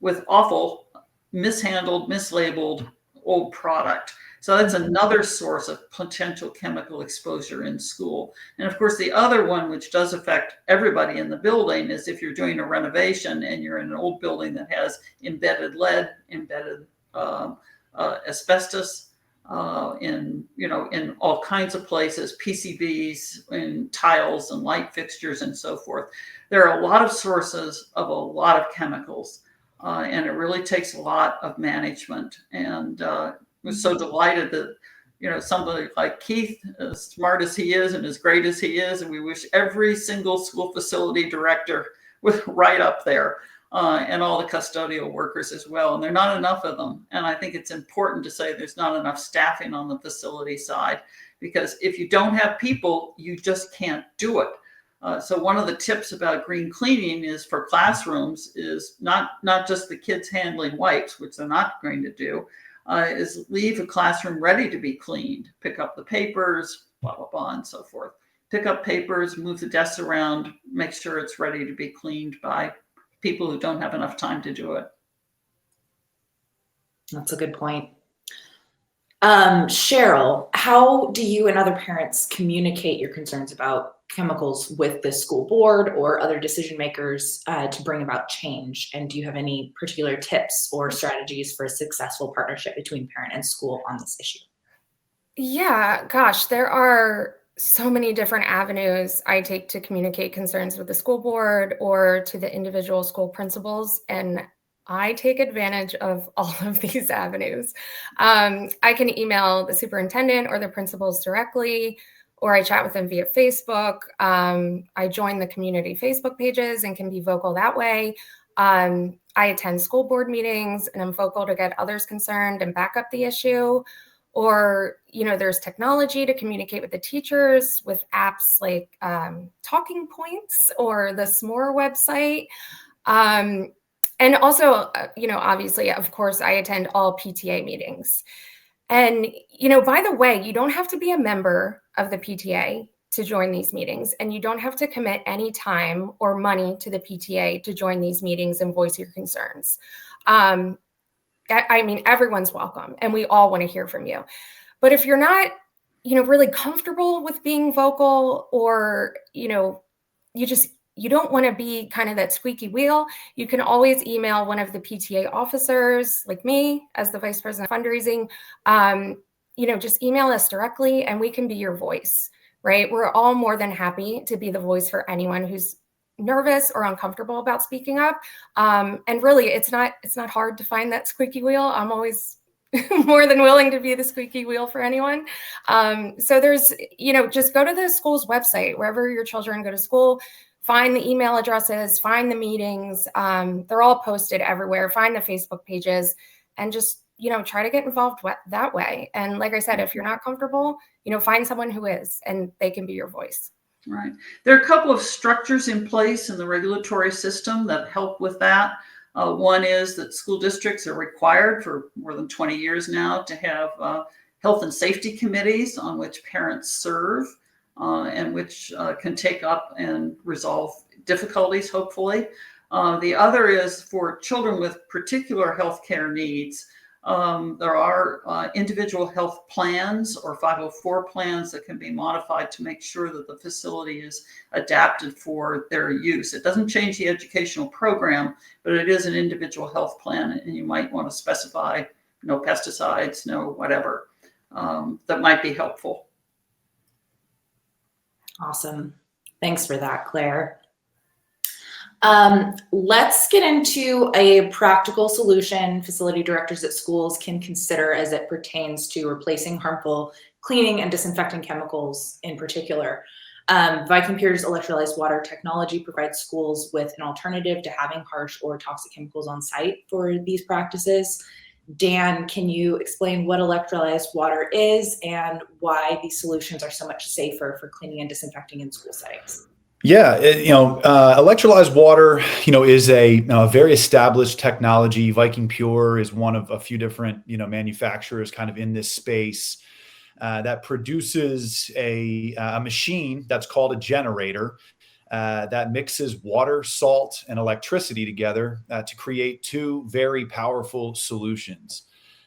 with awful, mishandled, mislabeled old product. So that's another source of potential chemical exposure in school. And of course, the other one, which does affect everybody in the building, is if you're doing a renovation and you're in an old building that has embedded lead, embedded asbestos in all kinds of places, PCBs in tiles and light fixtures and so forth. There are a lot of sources of a lot of chemicals, and it really takes a lot of management. And we're so delighted that, somebody like Keith, as smart as he is and as great as he is, and we wish every single school facility director was right up there, and all the custodial workers as well. And there are not enough of them. And I think it's important to say there's not enough staffing on the facility side, because if you don't have people, you just can't do it. So one of the tips about green cleaning is for classrooms is not just the kids handling wipes, which they're not going to do, is leave a classroom ready to be cleaned. Pick up the papers, blah, blah, blah, and so forth. Pick up papers, move the desks around, make sure it's ready to be cleaned by people who don't have enough time to do it. That's a good point. Cheryl, how do you and other parents communicate your concerns about chemicals with the school board or other decision makers to bring about change? And do you have any particular tips or strategies for a successful partnership between parent and school on this issue? Yeah, gosh, there are so many different avenues I take to communicate concerns with the school board or to the individual school principals. And I take advantage of all of these avenues. I can email the superintendent or the principals directly, or I chat with them via Facebook. I join the community Facebook pages and can be vocal that way. I attend school board meetings and I'm vocal to get others concerned and back up the issue. Or, there's technology to communicate with the teachers with apps like Talking Points or the S'more website. And also, obviously, of course, I attend all PTA meetings. And, by the way, you don't have to be a member of the PTA to join these meetings, and you don't have to commit any time or money to the PTA to join these meetings and voice your concerns. Everyone's welcome, and we all want to hear from you. But if you're not, really comfortable with being vocal, or, you don't want to be kind of that squeaky wheel, you can always email one of the PTA officers like me as the Vice President of Fundraising. Just email us directly and we can be your voice, right? We're all more than happy to be the voice for anyone who's nervous or uncomfortable about speaking up. And really, it's not hard to find that squeaky wheel. I'm always more than willing to be the squeaky wheel for anyone. So there's, just go to the school's website, wherever your children go to school. Find the email addresses, find the meetings. They're all posted everywhere. Find the Facebook pages and just, try to get involved that way. And like I said, if you're not comfortable, find someone who is, and they can be your voice. Right. There are a couple of structures in place in the regulatory system that help with that. One is that school districts are required for more than 20 years now to have health and safety committees on which parents serve and which can take up and resolve difficulties, hopefully. The other is for children with particular healthcare needs. There are individual health plans or 504 plans that can be modified to make sure that the facility is adapted for their use. It doesn't change the educational program, but it is an individual health plan, and you might want to specify no pesticides, no whatever. That might be helpful. Awesome. Thanks for that, Claire. Let's get into a practical solution facility directors at schools can consider as it pertains to replacing harmful cleaning and disinfecting chemicals in particular. Viking Pier's electrolyzed water technology provides schools with an alternative to having harsh or toxic chemicals on site for these practices. Dan, can you explain what electrolyzed water is and why these solutions are so much safer for cleaning and disinfecting in school settings? Yeah, electrolyzed water, is a very established technology. Viking Pure is one of a few different, manufacturers kind of in this space that produces a machine that's called a generator that mixes water, salt, and electricity together to create two very powerful solutions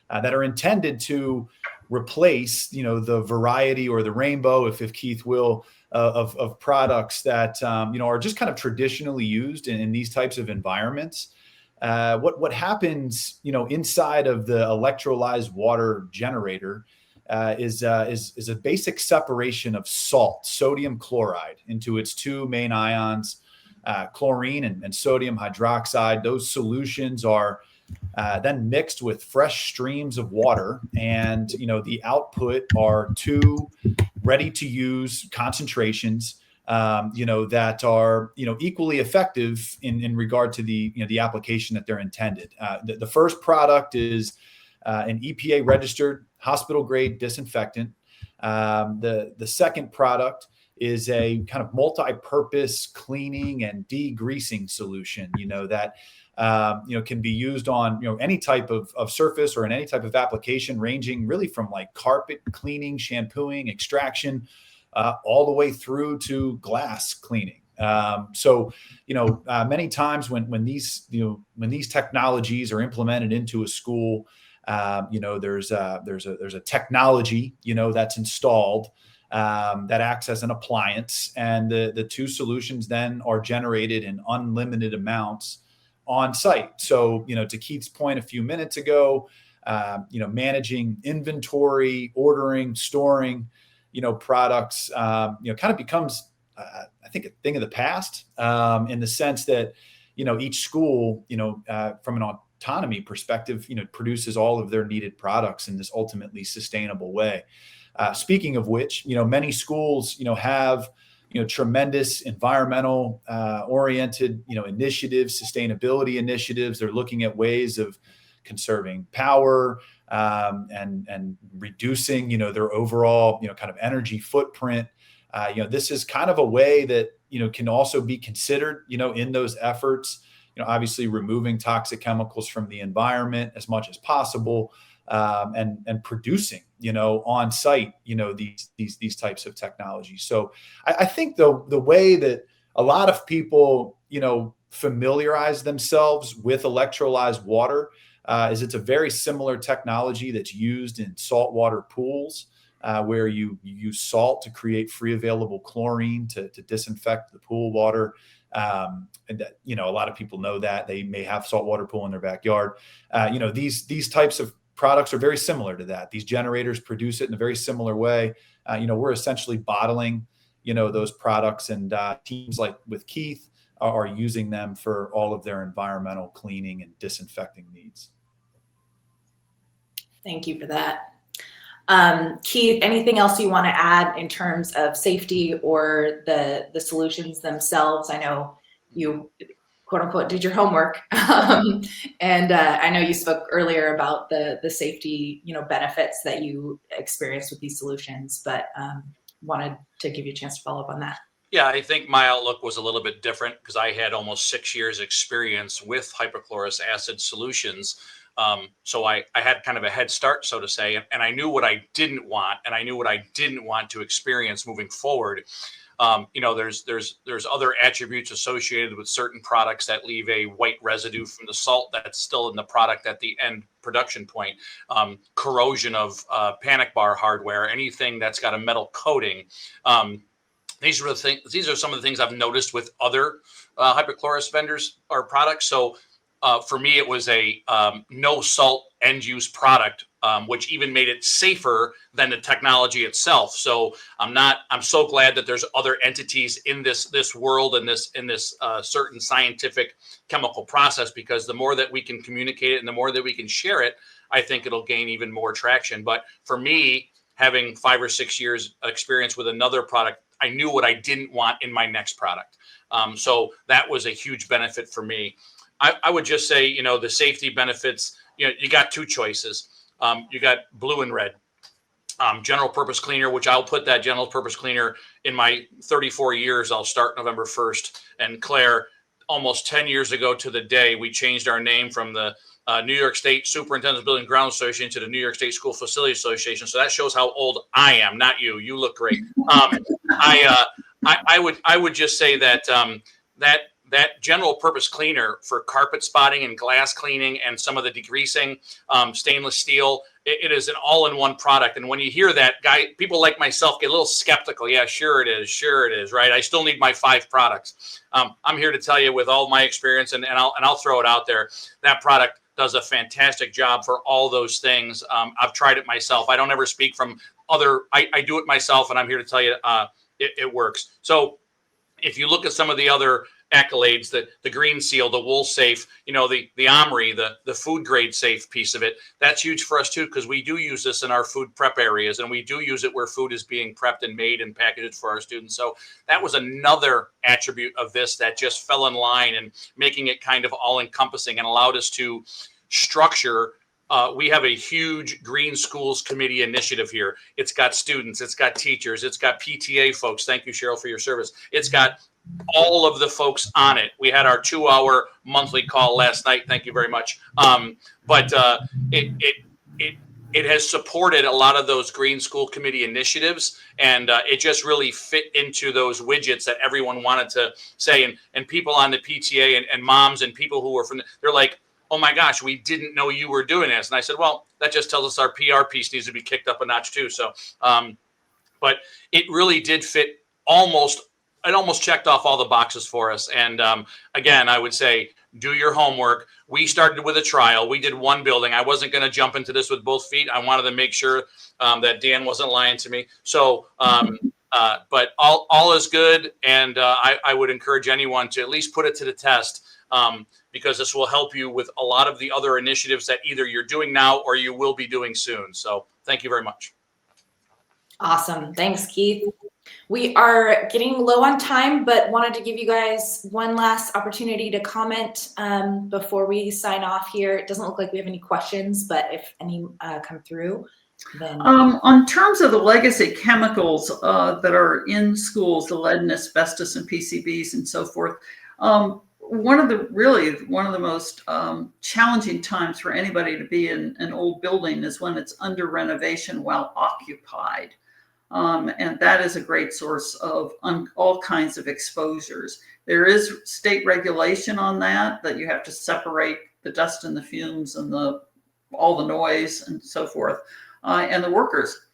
that are intended to replace, the variety or the rainbow, if Keith will, of products that are just kind of traditionally used in these types of environments. What happens inside of the electrolyzed water generator is a basic separation of salt, sodium chloride, into its two main ions, chlorine and sodium hydroxide. Those solutions are then mixed with fresh streams of water, and the output are two ready-to-use concentrations, that are equally effective in regard to the application that they're intended. The first product is an EPA-registered hospital-grade disinfectant. The second product is a kind of multi-purpose cleaning and degreasing solution, that can be used on any type of surface or in any type of application, ranging really from like carpet cleaning, shampooing, extraction, all the way through to glass cleaning. Many times when these technologies are implemented into a school, there's a technology that's installed that acts as an appliance, and the two solutions then are generated in unlimited amounts on site. So, to Keith's point a few minutes ago, managing inventory, ordering, storing, products, kind of becomes, I think, a thing of the past, in the sense that, each school, from an autonomy perspective, produces all of their needed products in this ultimately sustainable way. Speaking of which, many schools, have tremendous environmental oriented, initiatives, sustainability initiatives. They're looking at ways of conserving power and reducing, their overall, kind of energy footprint. This is kind of a way that, can also be considered, in those efforts, obviously removing toxic chemicals from the environment as much as possible, and producing, on site, these types of technologies. So I think the way that a lot of people, familiarize themselves with electrolyzed water is it's a very similar technology that's used in saltwater pools, where you use salt to create free available chlorine to disinfect the pool water. And that, a lot of people know that they may have saltwater pool in their backyard. These types of products are very similar to that. These generators produce it in a very similar way. We're essentially bottling, those products, and teams like with Keith are using them for all of their environmental cleaning and disinfecting needs. Thank you for that. Keith, anything else you want to add in terms of safety or the solutions themselves? I know you, quote unquote, did your homework. And I know you spoke earlier about the safety, benefits that you experience with these solutions, but wanted to give you a chance to follow up on that. Yeah, I think my outlook was a little bit different because I had almost 6 years experience with hypochlorous acid solutions. So I had kind of a head start, so to say, and I knew what I didn't want, and I knew what I didn't want to experience moving forward. There's other attributes associated with certain products that leave a white residue from the salt that's still in the product at the end production point. Corrosion of panic bar hardware, anything that's got a metal coating. These are some of the things I've noticed with other hypochlorous vendors or products. So for me, it was a no salt end use product, which even made it safer than the technology itself. So I'm so glad that there's other entities in this world and this certain scientific chemical process, because the more that we can communicate it and the more that we can share it, I think it'll gain even more traction. But for me, having 5 or 6 years experience with another product, I knew what I didn't want in my next product. So that was a huge benefit for me. I would just say, the safety benefits, you got two choices. You got blue and red. General purpose cleaner, which I'll put that general purpose cleaner in my 34 years. I'll start November 1st. And Claire, almost 10 years ago to the day, we changed our name from the New York State Superintendent's Building Ground Association to the New York State School Facility Association. So that shows how old I am, not you. You look great. I would just say that that general purpose cleaner for carpet spotting and glass cleaning and some of the degreasing, stainless steel, it is an all-in-one product. And when you hear that, people like myself get a little skeptical. Yeah, sure it is, right? I still need my 5 products. I'm here to tell you, with all my experience, and I'll throw it out there, that product does a fantastic job for all those things. I've tried it myself. I don't ever speak from other. I do it myself, and I'm here to tell you it works. So if you look at some of the other accolades, the green seal, the wool safe, the Omri, the food grade safe piece of it, that's huge for us too, because we do use this in our food prep areas, and we do use it where food is being prepped and made and packaged for our students. So that was another attribute of this that just fell in line and making it kind of all encompassing and allowed us to structure. We have a huge Green Schools Committee initiative here. It's got students, it's got teachers, it's got PTA folks. Thank you, Cheryl, for your service. It's got all of the folks on it. We had our 2-hour monthly call last night. Thank you very much. But it has supported a lot of those Green School Committee initiatives, and it just really fit into those widgets that everyone wanted to say. And people on the PTA and moms and people who were they're like, oh my gosh, we didn't know you were doing this. And I said, well, that just tells us our PR piece needs to be kicked up a notch too. So, but it really did fit it almost checked off all the boxes for us. And again, I would say, do your homework. We started with a trial. We did one building. I wasn't going to jump into this with both feet. I wanted to make sure that Dan wasn't lying to me. So, but all is good. And I would encourage anyone to at least put it to the test, because this will help you with a lot of the other initiatives that either you're doing now or you will be doing soon. So thank you very much. Awesome. Thanks, Keith. We are getting low on time, but wanted to give you guys one last opportunity to comment before we sign off here. It doesn't look like we have any questions, but if any come through, then. On terms of the legacy chemicals that are in schools, the lead and asbestos and PCBs and so forth, one of the most challenging times for anybody to be in an old building is when it's under renovation while occupied. And that is a great source of all kinds of exposures. There is state regulation on that you have to separate the dust and the fumes and all the noise and so forth, and the workers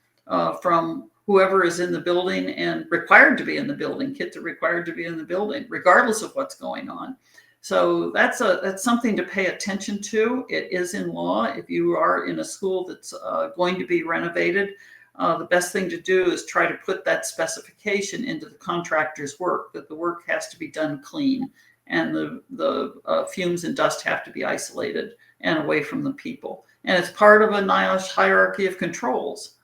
from whoever is in the building and required to be in the building. Kids are required to be in the building regardless of what's going on. So that's something to pay attention to. It is in law. If you are in a school that's going to be renovated, the best thing to do is try to put that specification into the contractor's work, that the work has to be done clean and the fumes and dust have to be isolated and away from the people. And it's part of a NIOSH hierarchy of controls.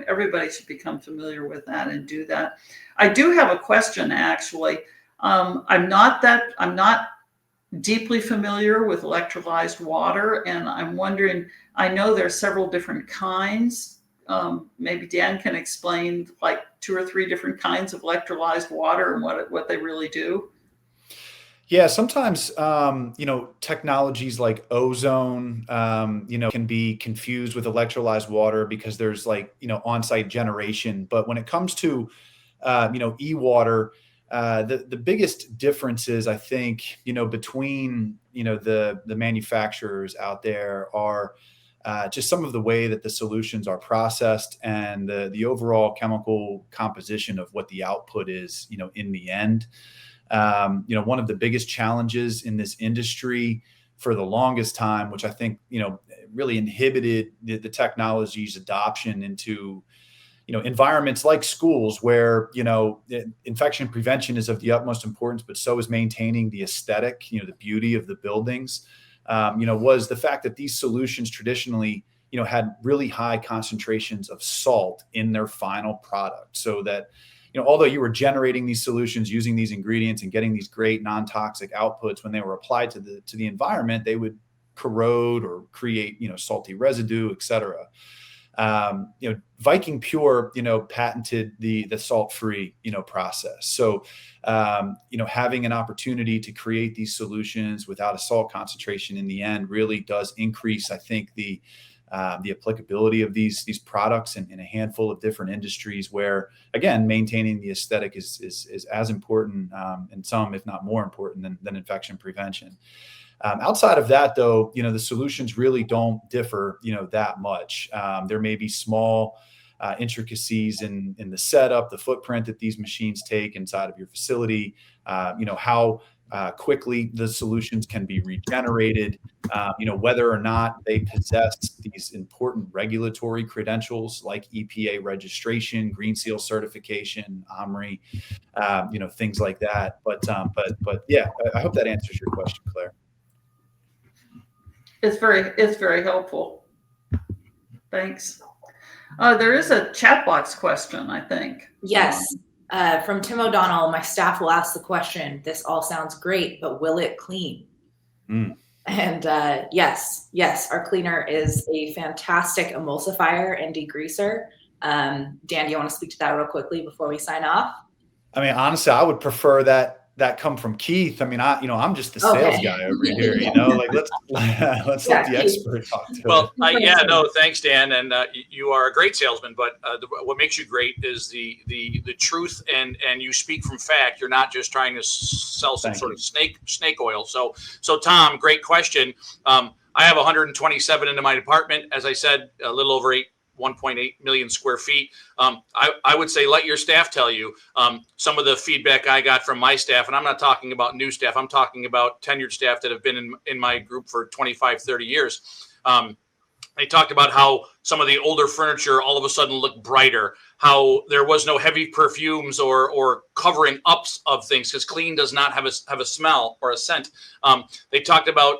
Everybody should become familiar with that and do that. I do have a question, actually. I'm not deeply familiar with electrolyzed water, and I'm wondering, I know there's several different kinds. maybe Dan can explain like 2 or 3 different kinds of electrolyzed water and what they really do. Yeah, sometimes, technologies like ozone, can be confused with electrolyzed water because there's like, on-site generation. But when it comes to, e-water, the biggest differences, I think, between, the manufacturers out there are just some of the way that the solutions are processed and the overall chemical composition of what the output is, in the end. One of the biggest challenges in this industry for the longest time, which I think, really inhibited the technology's adoption into, environments like schools where, infection prevention is of the utmost importance, but so is maintaining the aesthetic, the beauty of the buildings, was the fact that these solutions traditionally, had really high concentrations of salt in their final product, so that, although you were generating these solutions using these ingredients and getting these great non-toxic outputs, when they were applied to the environment, they would corrode or create, salty residue, et cetera. Viking Pure, patented the salt-free, process. So, having an opportunity to create these solutions without a salt concentration in the end really does increase, I think, the applicability of these products in a handful of different industries where, again, maintaining the aesthetic is as important, and some, if not more important than infection prevention. Outside of that, though, the solutions really don't differ, that much. There may be small intricacies in the setup, the footprint that these machines take inside of your facility, how quickly the solutions can be regenerated, whether or not they possess these important regulatory credentials like EPA registration, Green Seal certification, OMRI, things like that. But yeah, I hope that answers your question, Claire. It's very helpful. Thanks. There is a chat box question, I think. Yes. From Tim O'Donnell, my staff will ask the question, this all sounds great, but will it clean? And yes, our cleaner is a fantastic emulsifier and degreaser. Dan, do you want to speak to that real quickly before we sign off? I mean, honestly, I would prefer that come from Keith. I mean, I'm just the sales guy over here, like let's let the expert talk to it. Well, thanks, Dan. And you are a great salesman, but what makes you great is the truth, and you speak from fact. You're not just trying to sell some sort of snake oil. So Tom, great question. I have 127 into my department. As I said, a little over 1.8 million square feet. I would say let your staff tell you some of the feedback I got from my staff, and I'm not talking about new staff. I'm talking about tenured staff that have been in my group for 25, 30 years. They talked about how some of the older furniture all of a sudden looked brighter, how there was no heavy perfumes or covering ups of things, because clean does not have a smell or a scent. They talked about,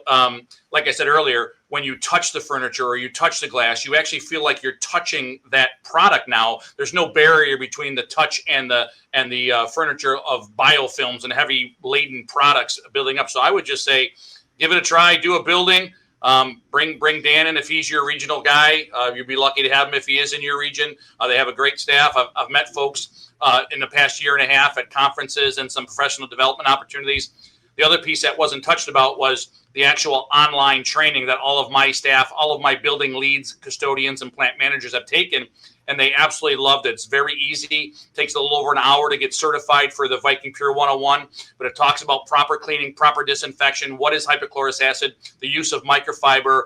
like I said earlier, when you touch the furniture or you touch the glass, you actually feel like you're touching that product now. There's no barrier between the touch and the furniture of biofilms and heavy laden products building up. So I would just say, give it a try, do a building. Bring Dan in if he's your regional guy. You'd be lucky to have him if he is in your region. They have a great staff. I've met folks in the past year and a half at conferences and some professional development opportunities. The other piece that wasn't touched about was the actual online training that all of my staff, all of my building leads, custodians, and plant managers have taken, and they absolutely loved it. It's very easy. It takes a little over an hour to get certified for the Viking Pure 101, but it talks about proper cleaning, proper disinfection, what is hypochlorous acid, the use of microfiber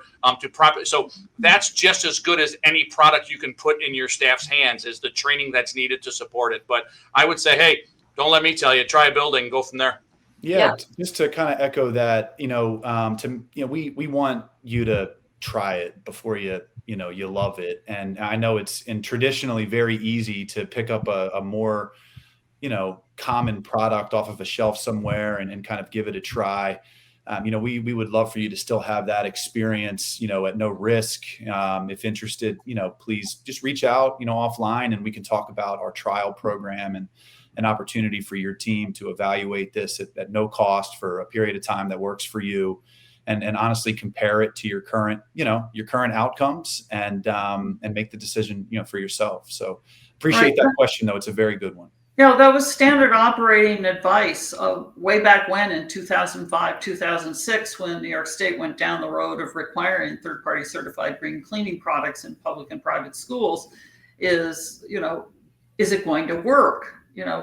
so that's just as good as any product you can put in your staff's hands, is the training that's needed to support it. But I would say, hey, don't let me tell you, try a building, go from there. Yeah, just to kind of echo that, we want you to try it before you love it. And I know it's traditionally very easy to pick up a more, common product off of a shelf somewhere and kind of give it a try. We would love for you to still have that experience, at no risk. If interested, please just reach out, offline, and we can talk about our trial program and an opportunity for your team to evaluate this at no cost for a period of time that works for you. and honestly compare it to your current, your current outcomes, and make the decision, for yourself. So appreciate that question, though. It's a very good one. That was standard operating advice way back when in 2005, 2006, when New York State went down the road of requiring third-party certified green cleaning products in public and private schools. Is it going to work?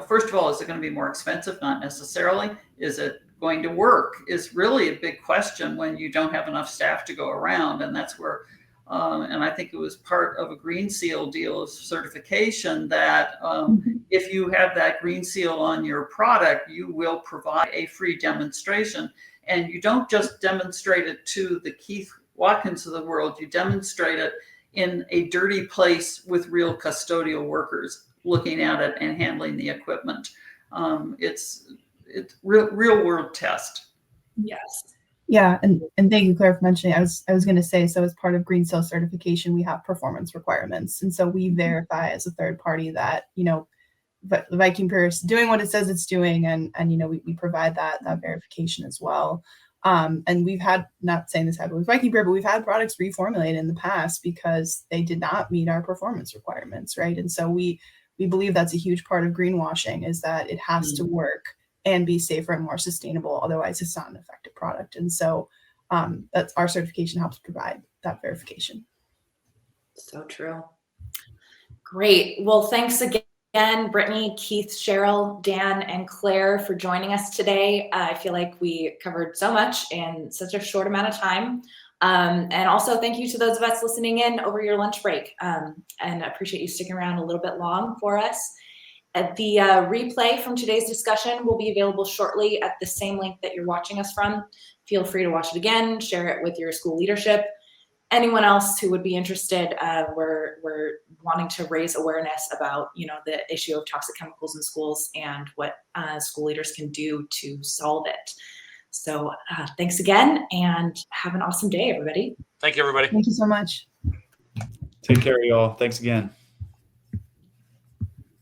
First of all, is it going to be more expensive? Not necessarily. Is it going to work? Is really a big question when you don't have enough staff to go around. And that's where, and I think it was part of a Green Seal deal of certification that if you have that Green Seal on your product, you will provide a free demonstration. And you don't just demonstrate it to the Keith Watkins of the world, you demonstrate it in a dirty place with real custodial workers looking at it and handling the equipment. It's real world test. Yes. Yeah, and thank you, Claire, for mentioning. I was going to say, so as part of Green Seal certification, we have performance requirements, and so we verify as a third party that the Viking Pure is doing what it says it's doing, and we provide that verification as well. And we've had, not saying this happened with Viking Pure, but we've had products reformulated in the past because they did not meet our performance requirements, right? And so we believe that's a huge part of greenwashing, is that it has to work and be safer and more sustainable. Otherwise, it's not an effective product. And so that's our certification helps provide that verification. So true. Great. Well, thanks again, Brittany, Keith, Cheryl, Dan, and Claire for joining us today. I feel like we covered so much in such a short amount of time. And also thank you to those of us listening in over your lunch break. And I appreciate you sticking around a little bit long for us. The replay from today's discussion will be available shortly at the same link that you're watching us from. Feel free to watch it again, share it with your school leadership. Anyone else who would be interested, we're wanting to raise awareness about, the issue of toxic chemicals in schools and what school leaders can do to solve it. So thanks again, and have an awesome day, everybody. Thank you, everybody. Thank you so much. Take care, y'all. Thanks again.